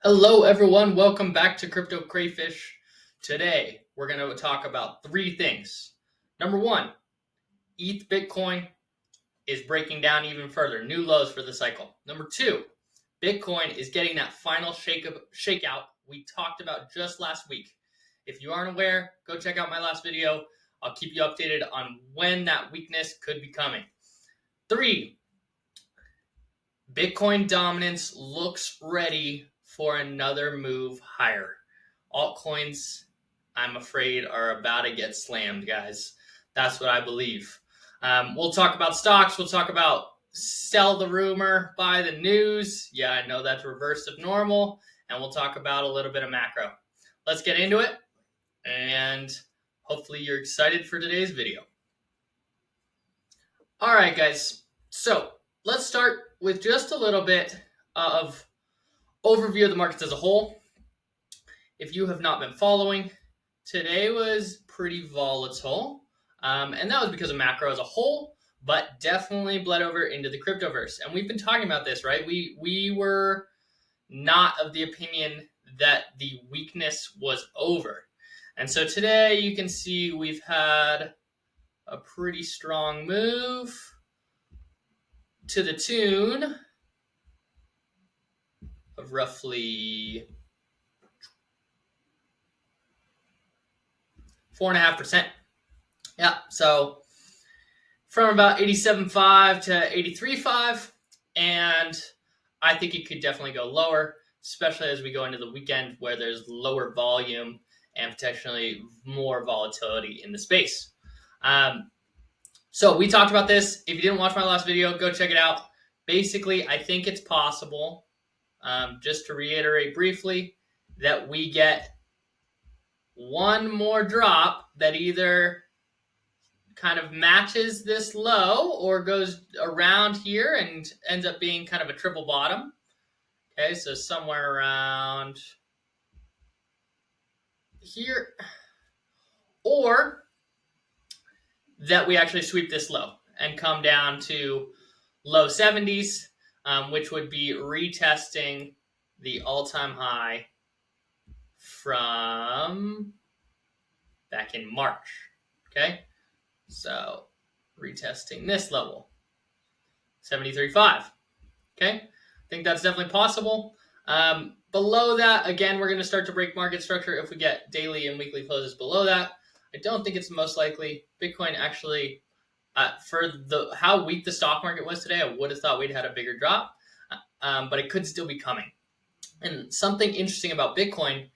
Hello, everyone. Welcome back to Crypto Crayfish. Today, we're going to talk about three things. Number one, ETH Bitcoin is breaking down even further, new lows for the cycle. Number two, Bitcoin is getting that final shakeout we talked about just last week. If you aren't aware, go check out my last video. I'll keep you updated on when that weakness could be coming. Three, Bitcoin dominance looks ready for another move higher. Altcoins, I'm afraid, are about to get slammed, guys. That's what I believe. We'll talk about stocks. We'll talk about sell the rumor, buy the news. Yeah, I know that's reverse of normal. And we'll talk about a little bit of macro. Let's get into it. And hopefully you're excited for today's video. All right, guys. So let's start with just a little bit of overview of the markets as a whole. If you have not been following, today was pretty volatile, and that was because of macro as a whole, but definitely bled over into the cryptoverse. And we've been talking about this, right? We were not of the opinion that the weakness was over. And so today you can see we've had a pretty strong move to the tune of roughly 4.5%. Yeah, so from about 87.5 to 83.5, and I think it could definitely go lower, especially as we go into the weekend where there's lower volume and potentially more volatility in the space. So we talked about this. If you didn't watch my last video, go check it out. Basically, I think it's possible, just to reiterate briefly, that we get one more drop that either kind of matches this low or goes around here and ends up being kind of a triple bottom. Okay, so somewhere around here, or that we actually sweep this low and come down to low 70s, which would be retesting the all-time high from back in March. Okay, so retesting this level, 73.5. Okay, I think that's definitely possible. Below that, again, we're going to start to break market structure if we get daily and weekly closes below that. I don't think it's most likely. Bitcoin actually, for how weak the stock market was today, I would have thought we'd had a bigger drop, but it could still be coming. And something interesting about Bitcoin,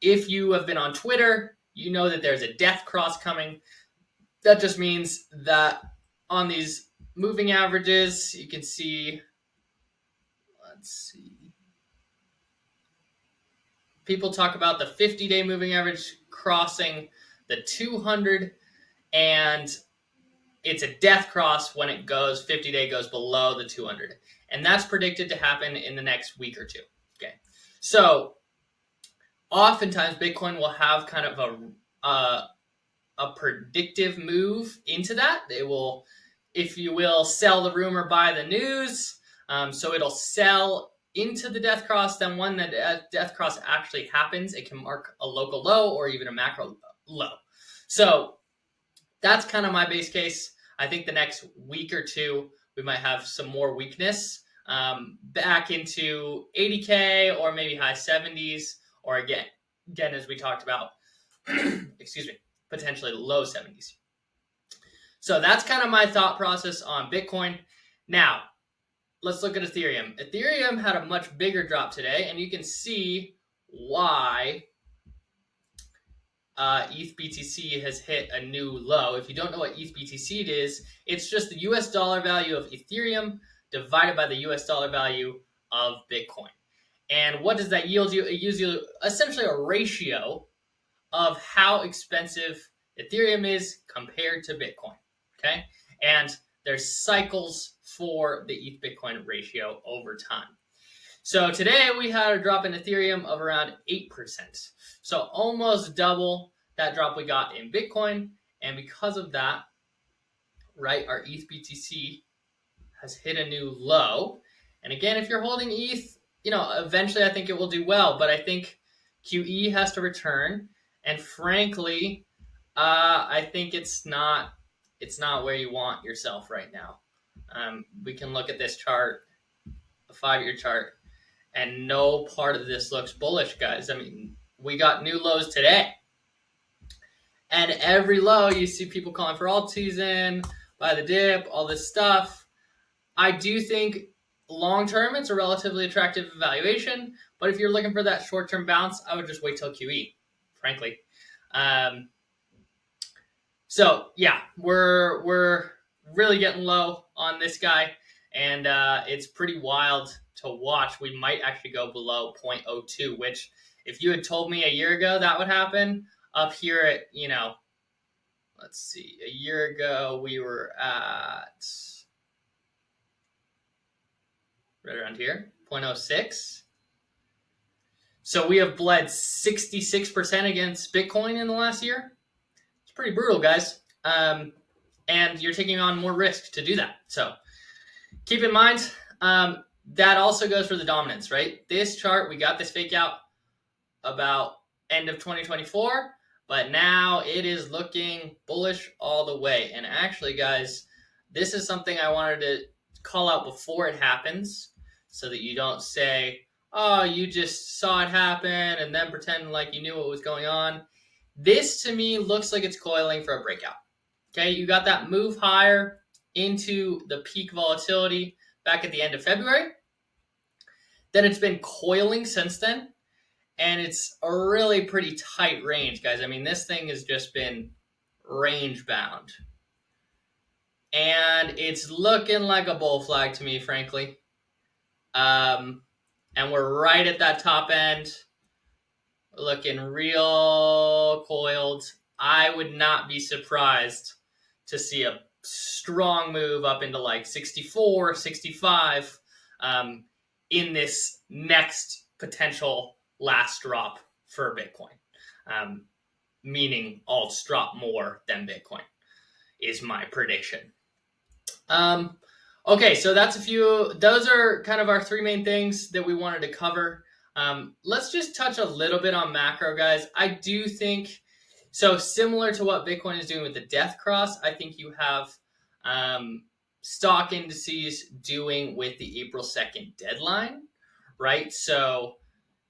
if you have been on Twitter, you know that there's a death cross coming. That just means that on these moving averages, you can see, let's see, people talk about the 50-day moving average crossing the 200, and it's a death cross when it goes 50-day goes below the 200, and that's predicted to happen in the next week or two. Okay, so oftentimes Bitcoin will have kind of a predictive move into that. It will, if you will, sell the rumor, buy the news. So it'll sell into the death cross. Then when the death cross actually happens, it can mark a local low or even a macro low. So that's kind of my base case. I think the next week or two, we might have some more weakness back into 80K or maybe high 70s, or again, as we talked about, excuse me, potentially low 70s. So that's kind of my thought process on Bitcoin. Now, let's look at Ethereum. Ethereum had a much bigger drop today, and you can see why ETH BTC has hit a new low. If you don't know what ETH BTC is, it's just the US dollar value of Ethereum divided by the US dollar value of Bitcoin. And what does that yield you? It yields you essentially a ratio of how expensive Ethereum is compared to Bitcoin. Okay, and there's cycles for the ETH Bitcoin ratio over time. So today we had a drop in Ethereum of around 8%. So almost double that drop we got in Bitcoin. And because of that, right, our ETH BTC has hit a new low. And again, if you're holding ETH, eventually I think it will do well, but I think QE has to return, and frankly, I think it's not where you want yourself right now. We can look at this chart, a 5-year chart, and no part of this looks bullish, guys. I mean, we got new lows today. And every low, you see people calling for alt season, buy the dip, all this stuff. I do think long-term, it's a relatively attractive valuation. But if you're looking for that short-term bounce, I would just wait till QE, frankly. So yeah, we're really getting low on this guy, and it's pretty wild to watch. We might actually go below 0.02, which if you had told me a year ago that would happen, up here at, let's see, a year ago we were at right around here, 0.06. So we have bled 66% against Bitcoin in the last year. It's pretty brutal, guys. And you're taking on more risk to do that. So keep in mind, that also goes for the dominance, right? This chart, we got this fake out about end of 2024, but now it is looking bullish all the way. And actually, guys, this is something I wanted to call out before it happens so that you don't say, oh, you just saw it happen and then pretend like you knew what was going on. This, to me, looks like it's coiling for a breakout. Okay, you got that move higher into the peak volatility back at the end of February. Then it's been coiling since then, and it's a really pretty tight range, guys. I mean, this thing has just been range bound. And it's looking like a bull flag to me, frankly. And we're right at that top end. We're looking real coiled. I would not be surprised to see a strong move up into like 64, 65 in this next potential last drop for Bitcoin. Meaning alts drop more than Bitcoin is my prediction. Okay, so that's those are kind of our 3 main things that we wanted to cover. Let's just touch a little bit on macro, guys. I do think, so similar to what Bitcoin is doing with the death cross, I think you have stock indices doing with the April 2nd deadline, right? So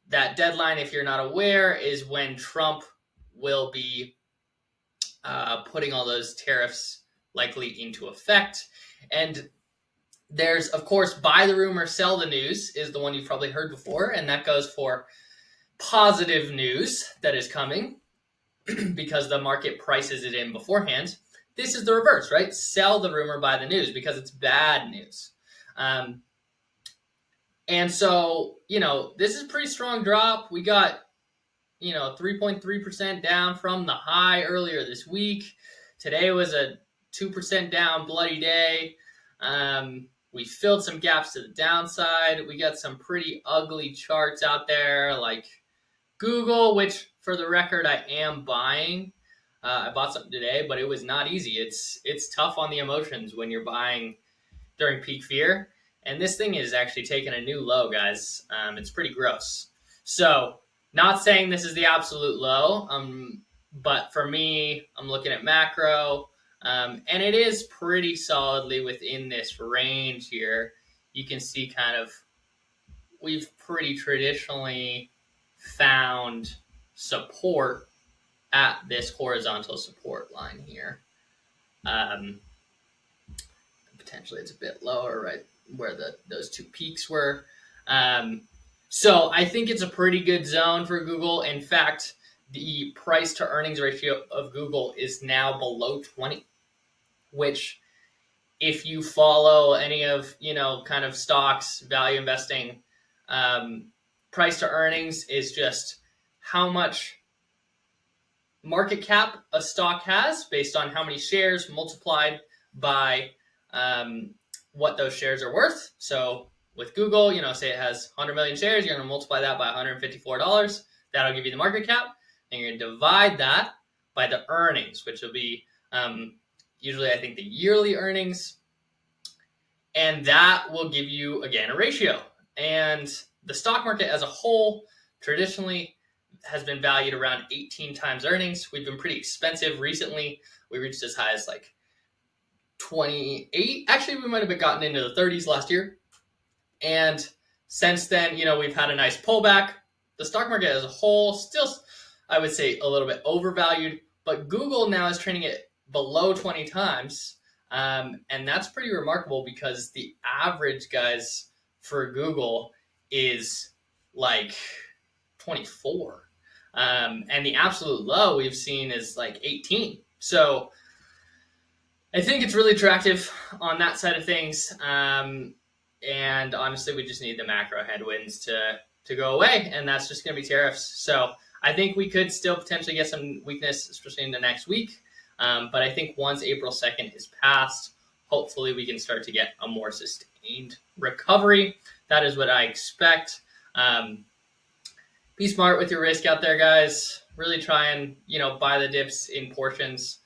that deadline, if you're not aware, is when Trump will be putting all those tariffs likely into effect. And there's, of course, buy the rumor, sell the news is the one you've probably heard before. And that goes for positive news that is coming because the market prices it in beforehand. This is the reverse, right? Sell the rumor, buy the news because it's bad news. And so, this is a pretty strong drop. We got, 3.3% down from the high earlier this week. Today was a 2% down bloody day. We filled some gaps to the downside. We got some pretty ugly charts out there like Google, which for the record, I am buying. I bought something today, but it was not easy. It's tough on the emotions when you're buying during peak fear. And this thing is actually taking a new low, guys. It's pretty gross. So not saying this is the absolute low, but for me, I'm looking at macro. And it is pretty solidly within this range here. You can see kind of we've pretty traditionally found support at this horizontal support line here. Potentially it's a bit lower, right where those 2 peaks were. So I think it's a pretty good zone for Google. In fact, the price to earnings ratio of Google is now below 20, which if you follow any of, kind of stocks, value investing, price to earnings is just how much market cap a stock has based on how many shares multiplied by what those shares are worth. So with Google, say it has 100 million shares, you're going to multiply that by $154. That'll give you the market cap. And you're going to divide that by the earnings, which will be usually, I think, the yearly earnings. And that will give you, again, a ratio. And the stock market as a whole traditionally has been valued around 18 times earnings. We've been pretty expensive recently. We reached as high as like 28. Actually, we might have gotten into the 30s last year. And since then, we've had a nice pullback. The stock market as a whole, still, I would say, a little bit overvalued. But Google now is trading it below 20 times. And that's pretty remarkable because the average, guys, for Google is like 24. And the absolute low we've seen is like 18. So I think it's really attractive on that side of things. And honestly, we just need the macro headwinds to go away, and that's just going to be tariffs. So I think we could still potentially get some weakness, especially in the next week. But I think once April 2nd is passed, hopefully we can start to get a more sustained recovery. That is what I expect. Be smart with your risk out there, guys. Really try and, buy the dips in portions.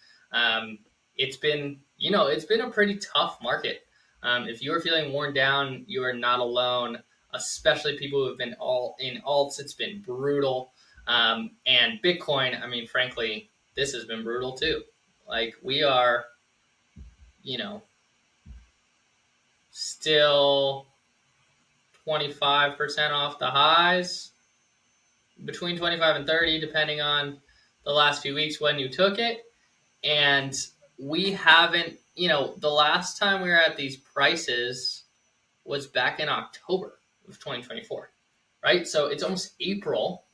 It's been a pretty tough market. If you are feeling worn down, you are not alone, especially people who have been all in alts. It's been brutal. And Bitcoin, I mean, frankly, this has been brutal too. Like we are, still 25% off the highs, between 25 and 30, depending on the last few weeks when you took it. And we haven't, the last time we were at these prices was back in October of 2024, right? So it's almost April.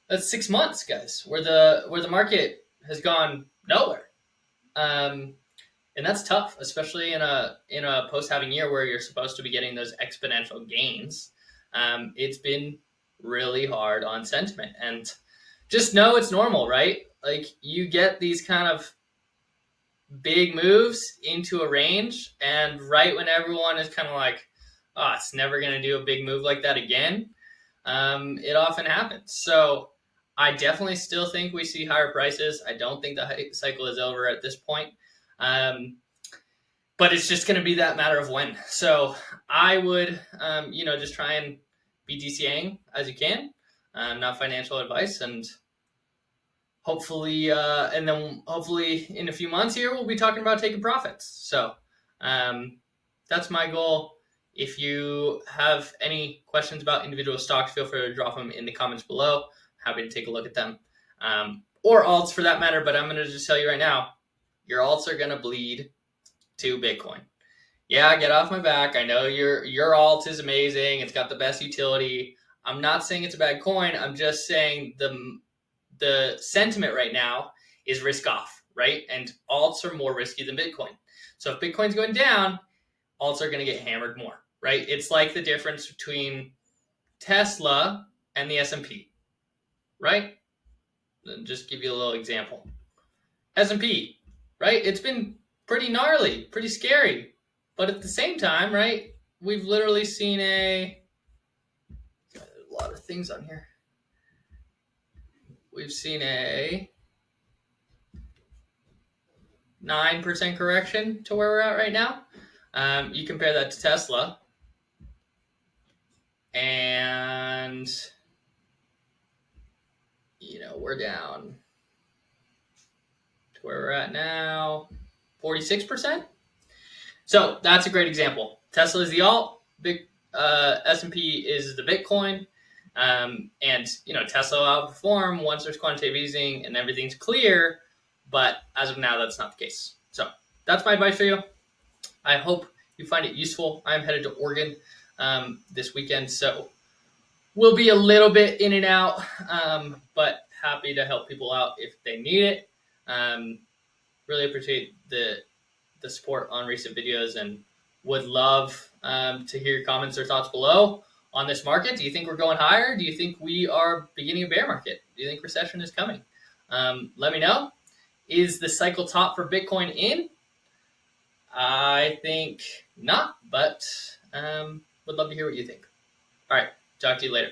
That's 6 months, guys, where the market has gone nowhere. And that's tough, especially in a post-halving year where you're supposed to be getting those exponential gains. It's been really hard on sentiment, and just know it's normal, right? Like you get these kind of big moves into a range, and right when everyone is kind of like, oh, it's never going to do a big move like that again, it often happens. So I definitely still think we see higher prices. I don't think the cycle is over at this point. But it's just going to be that matter of when. So I would, just try and be DCAing as you can, not financial advice. And hopefully in a few months here, we'll be talking about taking profits. So that's my goal. If you have any questions about individual stocks, feel free to drop them in the comments below. Happy to take a look at them. Or alts for that matter, but I'm going to just tell you right now, your alts are going to bleed to Bitcoin. Yeah, get off my back. I know your alt is amazing. It's got the best utility. I'm not saying it's a bad coin. I'm just saying the sentiment right now is risk off, right? And alts are more risky than Bitcoin. So if Bitcoin's going down, alts are going to get hammered more, right? It's like the difference between Tesla and the S&P, right? I'll just give you a little example. S&P, right? It's been pretty gnarly, pretty scary. But at the same time, right, we've literally seen a lot of things on here. We've seen a 9% correction to where we're at right now. You compare that to Tesla, and, we're down to where we're at now, 46%. So that's a great example. Tesla is the alt, S&P is the Bitcoin, and Tesla will outperform once there's quantitative easing and everything's clear. But as of now, that's not the case. So that's my advice for you. I hope you find it useful. I'm headed to Oregon this weekend, so we'll be a little bit in and out, but happy to help people out if they need it. Really appreciate the support on recent videos, and would love to hear your comments or thoughts below on this market. Do you think we're going higher? Do you think we are beginning a bear market? Do you think recession is coming? Let me know. Is the cycle top for Bitcoin in? I think not, but would love to hear what you think. All right, talk to you later.